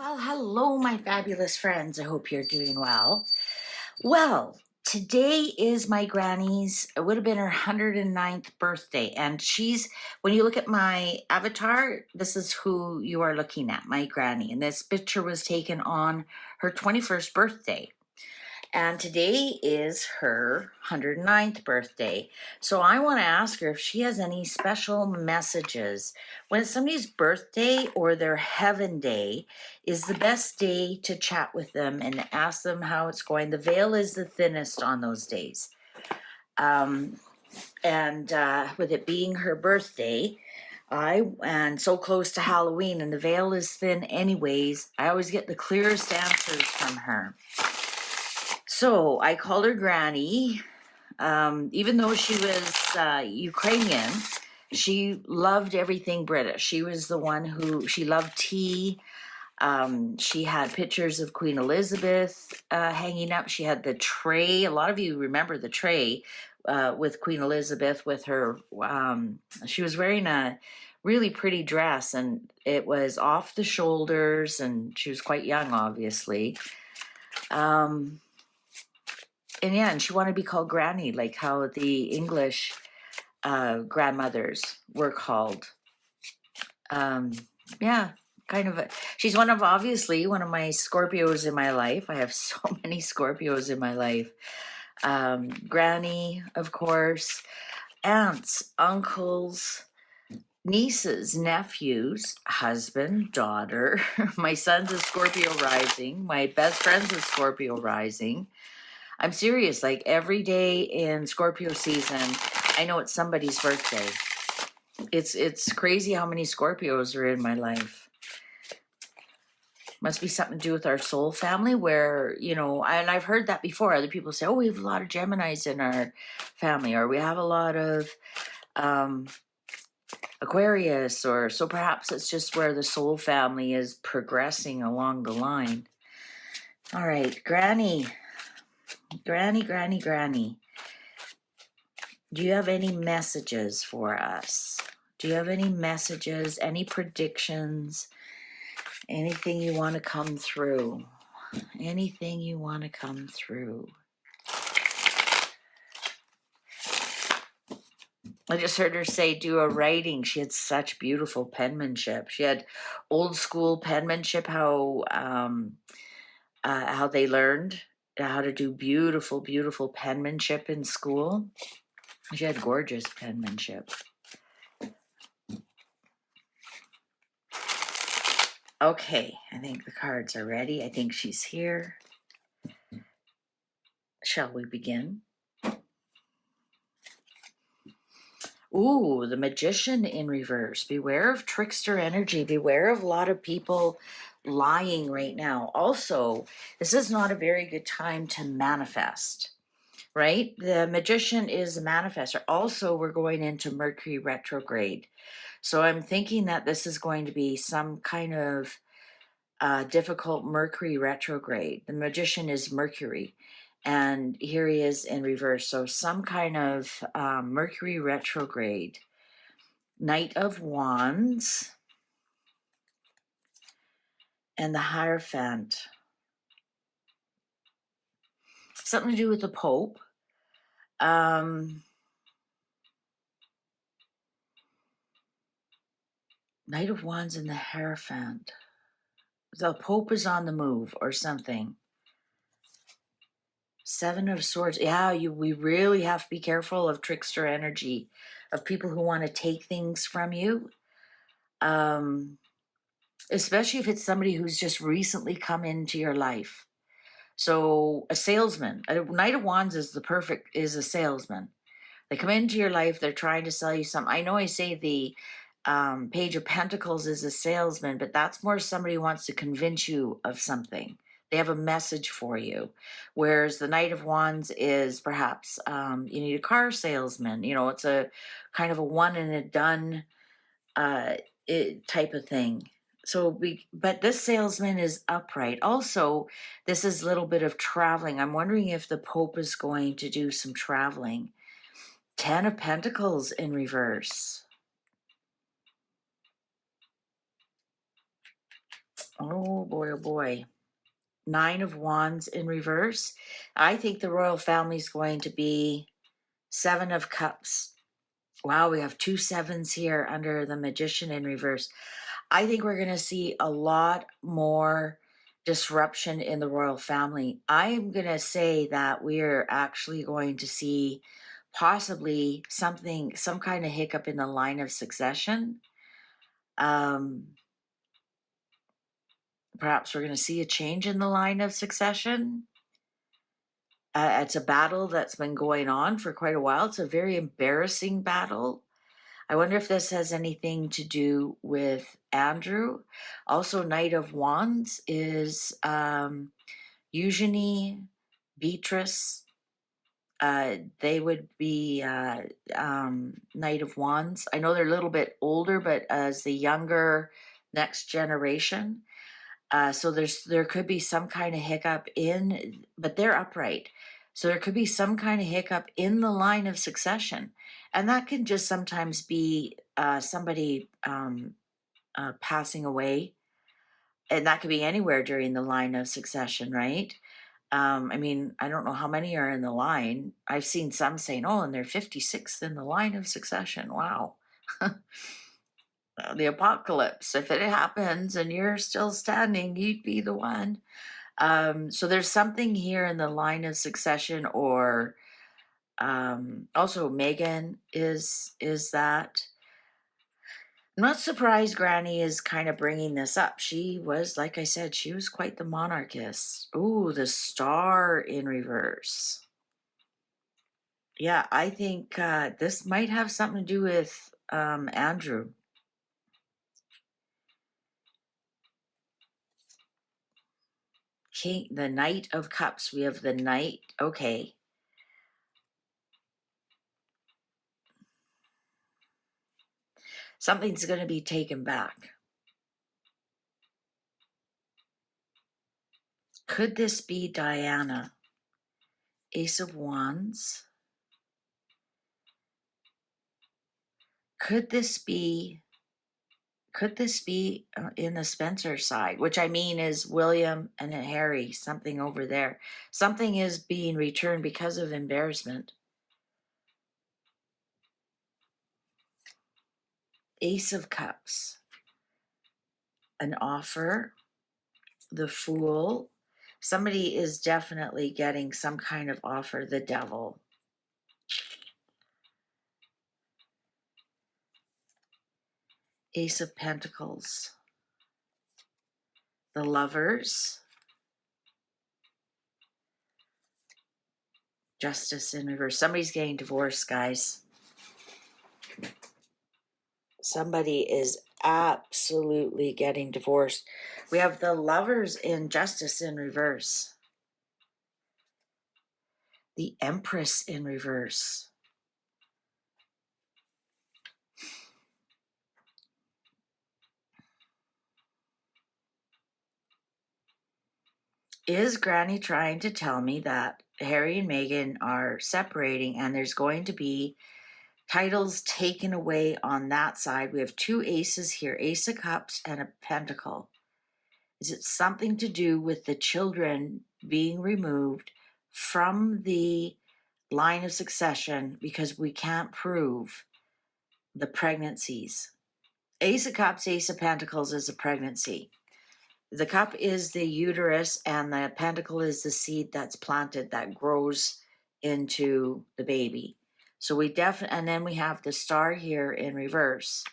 Well, hello, my fabulous friends. I hope you're doing well. Well, today is my granny's, it would have been her 109th birthday. And when you look at my avatar, this is who you are looking at, my granny. And this picture was taken on her 21st birthday. And today is her 109th birthday. So I want to ask her if she has any special messages. When it's somebody's birthday or their heaven day is the best day to chat with them and ask them how it's going. The veil is the thinnest on those days. And with it being her birthday, and so close to Halloween, and the veil is thin anyways, I always get the clearest answers from her. So I called her Granny. Even though she was Ukrainian, she loved everything British. She was the one she loved tea. She had pictures of Queen Elizabeth hanging up. She had the tray. A lot of you remember the tray with Queen Elizabeth with her. She was wearing a really pretty dress, and it was off the shoulders, and she was quite young, obviously. And she wanted to be called Granny, like how the English grandmothers were called. She's obviously one of my Scorpios in my life. I have so many Scorpios in my life. Granny, of course, aunts, uncles, nieces, nephews, husband, daughter. My son's a Scorpio rising. My best friend's a Scorpio rising. I'm serious, like every day in Scorpio season, I know it's somebody's birthday. It's crazy how many Scorpios are in my life. Must be something to do with our soul family where, and I've heard that before. Other people say, oh, we have a lot of Geminis in our family, or we have a lot of Aquarius, so perhaps it's just where the soul family is progressing along the line. All right, Granny. Granny. Do you have any messages for us? Do you have any messages, any predictions, anything you want to come through? Anything you want to come through? I just heard her say do a writing. She had such beautiful penmanship. She had old school penmanship, how they learned how to do beautiful, beautiful penmanship in school. She had gorgeous penmanship. Okay, I think the cards are ready. I think she's here. Shall we begin? Ooh, the Magician in reverse. Beware of trickster energy. Beware of a lot of people lying right now. Also, this is not a very good time to manifest, right? The Magician is a manifestor. Also, we're going into Mercury retrograde. So I'm thinking that this is going to be some kind of difficult Mercury retrograde. The Magician is Mercury, and here he is in reverse. So some kind of Mercury retrograde. Knight of Wands and the Hierophant. Something to do with the Pope. Knight of Wands and the Hierophant. The Pope is on the move or something. Seven of Swords. Yeah, we really have to be careful of trickster energy, of people who want to take things from you. Especially if it's somebody who's just recently come into your life. So a salesman, a Knight of Wands is a salesman. They come into your life, they're trying to sell you something. I know I say the Page of Pentacles is a salesman, but that's more somebody who wants to convince you of something. They have a message for you. Whereas the Knight of Wands is perhaps you need a car salesman. It's a kind of a one and a done type of thing. But this salesman is upright. Also, this is a little bit of traveling. I'm wondering if the Pope is going to do some traveling. 10 of Pentacles in reverse. Oh boy, oh boy. Nine of Wands in reverse. I think the royal family is going to be Seven of Cups. Wow, we have two sevens here under the Magician in reverse. I think we're going to see a lot more disruption in the royal family. I'm going to say that we're actually going to see possibly something, some kind of hiccup in the line of succession. Perhaps we're going to see a change in the line of succession. It's a battle that's been going on for quite a while. It's a very embarrassing battle. I wonder if this has anything to do with Andrew. Also, Knight of Wands is Eugenie, Beatrice. They would be Knight of Wands. I know they're a little bit older, but as the younger next generation. So there could be some kind of hiccup in, but they're upright. So there could be some kind of hiccup in the line of succession. And that can just sometimes be somebody passing away. And that could be anywhere during the line of succession, right? I mean, I don't know how many are in the line. I've seen some saying, oh, and they're 56th in the line of succession. Wow. The apocalypse. If it happens and you're still standing, you'd be the one. So there's something here in the line of succession, or also Megan is that. I'm not surprised Granny is kind of bringing this up. She was, like I said, she was quite the monarchist. Ooh, the Star in reverse. Yeah, I think this might have something to do with Andrew. King, the Knight of Cups. We have the Knight. Okay. Something's going to be taken back. Could this be Diana? Ace of Wands. Could this be in the Spencer side, which I mean is William and Harry, something over there. Something is being returned because of embarrassment. Ace of Cups. An offer. The Fool. Somebody is definitely getting some kind of offer. The Devil. Ace of Pentacles. The Lovers. Justice in reverse. Somebody's getting divorced, guys. Somebody is absolutely getting divorced. We have the Lovers in Justice in reverse. The Empress in reverse. Is Granny trying to tell me that Harry and Meghan are separating and there's going to be titles taken away on that side? We have two aces here, Ace of Cups and a Pentacle. Is it something to do with the children being removed from the line of succession because we can't prove the pregnancies? Ace of Cups, Ace of Pentacles is a pregnancy. The cup is the uterus and the pentacle is the seed that's planted that grows into the baby. So we definitely, and then we have the Star here in reverse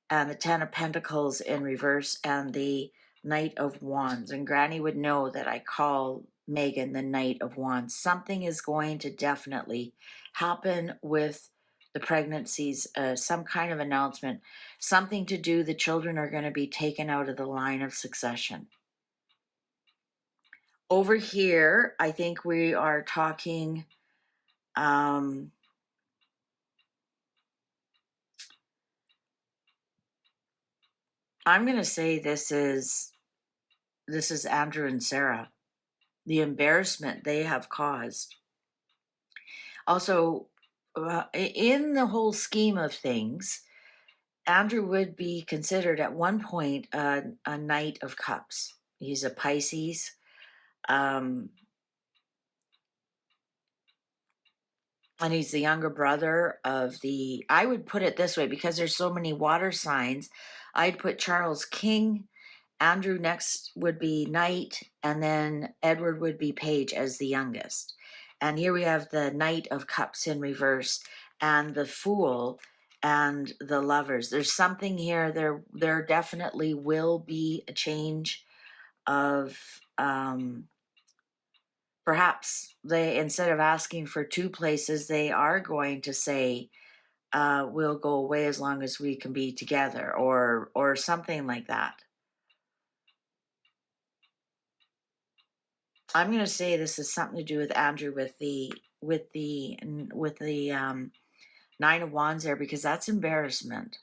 and the Ten of Pentacles in reverse and the Knight of Wands. And Granny would know that I call Megan the Knight of Wands. Something is going to definitely happen with the pregnancies, some kind of announcement, something to do, the children are going to be taken out of the line of succession. Over here, I think we are talking, I'm going to say this is Andrew and Sarah, the embarrassment they have caused. Also, in the whole scheme of things, Andrew would be considered at one point a Knight of Cups. He's a Pisces. Um, and he's the younger brother of the, I would put it this way, because there's so many water signs, I'd put Charles King, Andrew next would be Knight, and then Edward would be Page as the youngest. And here we have the Knight of Cups in reverse, and the Fool, and the Lovers. There's something here. There definitely will be a change of perhaps they, instead of asking for two places, they are going to say, we'll go away as long as we can be together, or something like that. I'm going to say this is something to do with Andrew with the Nine of Wands there, because that's embarrassment.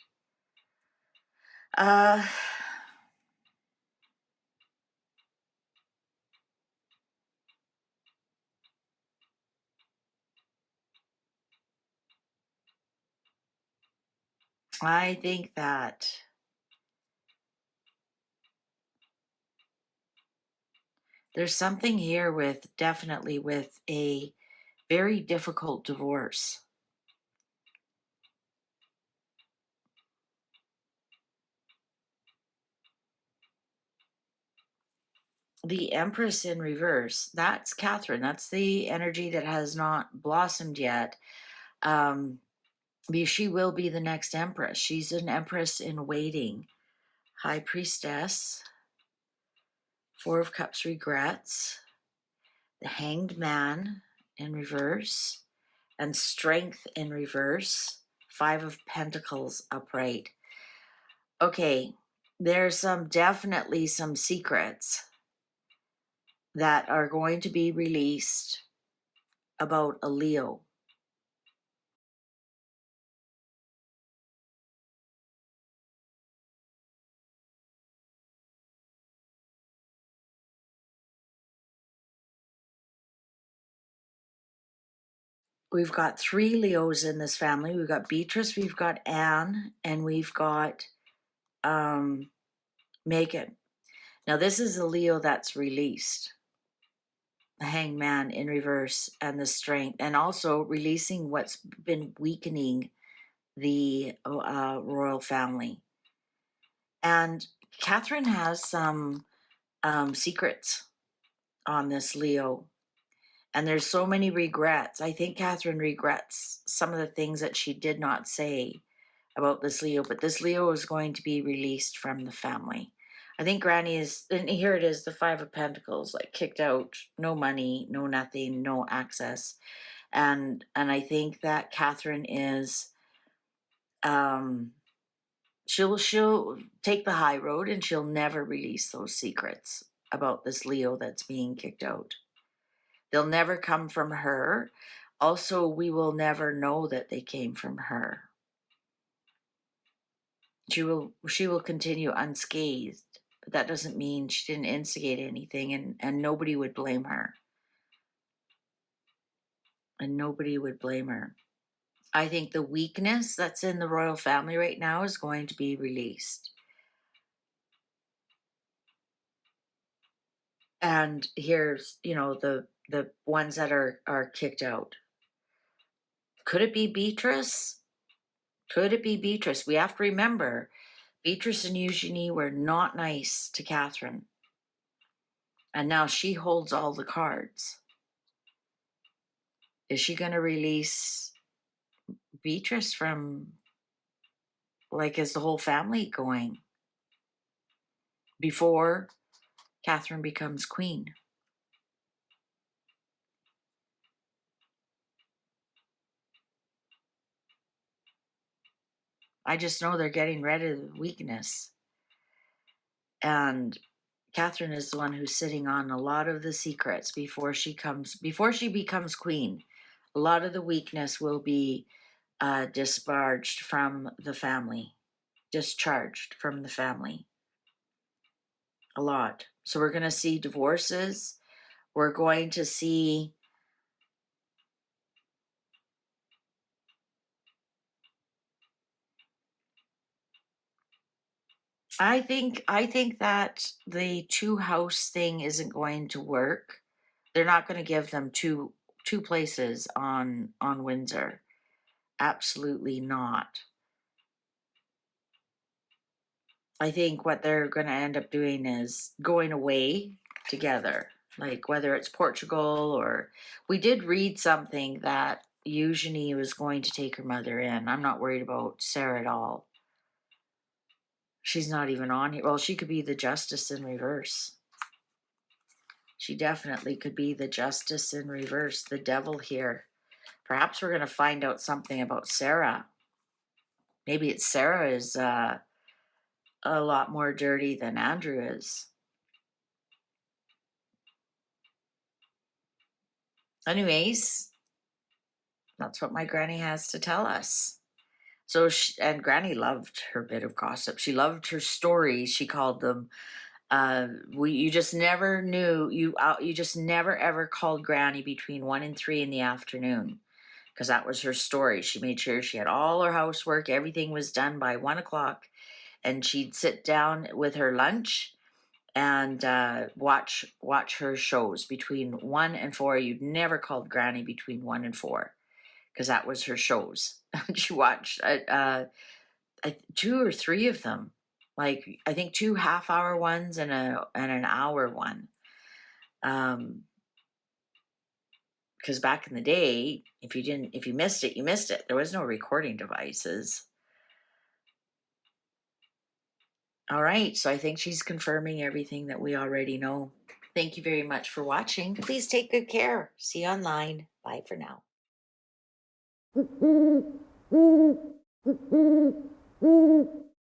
I think that there's something here with, definitely with a very difficult divorce. The Empress in reverse, that's Catherine. That's the energy that has not blossomed yet. She will be the next Empress. She's an Empress in waiting. High Priestess, Four of Cups regrets, the Hanged Man in reverse, and Strength in reverse, Five of Pentacles upright. Okay, there's definitely some secrets that are going to be released about a Leo. We've got three Leos in this family. We've got Beatrice, we've got Anne, and we've got Megan. Now, this is a Leo that's released. The Hanged Man in reverse, and the Strength, and also releasing what's been weakening the royal family. And Catherine has some secrets on this Leo. And there's so many regrets. I think Catherine regrets some of the things that she did not say about this Leo, but this Leo is going to be released from the family. I think Granny is, and here it is, the Five of Pentacles, like kicked out, no money, no nothing, no access. And I think that Catherine is, she'll take the high road, and she'll never release those secrets about this Leo that's being kicked out. They'll never come from her. Also, we will never know that they came from her. She will continue unscathed, but that doesn't mean she didn't instigate anything, and nobody would blame her. And nobody would blame her. I think the weakness that's in the royal family right now is going to be released. And here's, the ones that are kicked out. Could it be Beatrice? Could it be Beatrice? We have to remember, Beatrice and Eugenie were not nice to Catherine. And now she holds all the cards. Is she going to release Beatrice from, like, is the whole family going before Catherine becomes queen? I just know they're getting rid of the weakness. And Catherine is the one who's sitting on a lot of the secrets before she becomes queen. A lot of the weakness will be discharged from the family. A lot. So we're going to see divorces. We're going to see I think that the two house thing isn't going to work. They're not going to give them two places on Windsor. Absolutely not. I think what they're going to end up doing is going away together, like whether it's Portugal or we did read something that Eugenie was going to take her mother in. I'm not worried about Sarah at all. She's not even on here. Well, she could be the justice in reverse. She definitely could be the justice in reverse, the devil here. Perhaps we're going to find out something about Sarah. Maybe it's Sarah is a lot more dirty than Andrew is. Anyways, that's what my granny has to tell us. So, and Granny loved her bit of gossip. She loved her stories. She called them. You just never knew you just never ever called Granny between 1 and 3 in the afternoon, because that was her story. She made sure she had all her housework, everything was done by 1 o'clock, and she'd sit down with her lunch and watch her shows between 1 and 4. You'd never called Granny between 1 and 4 because that was her shows. She watched 2 or 3 of them, like I think 2 half-hour ones and an hour one. Because back in the day, if you missed it, you missed it. There was no recording devices. All right, so I think she's confirming everything that we already know. Thank you very much for watching. Please take good care. See you online. Bye for now.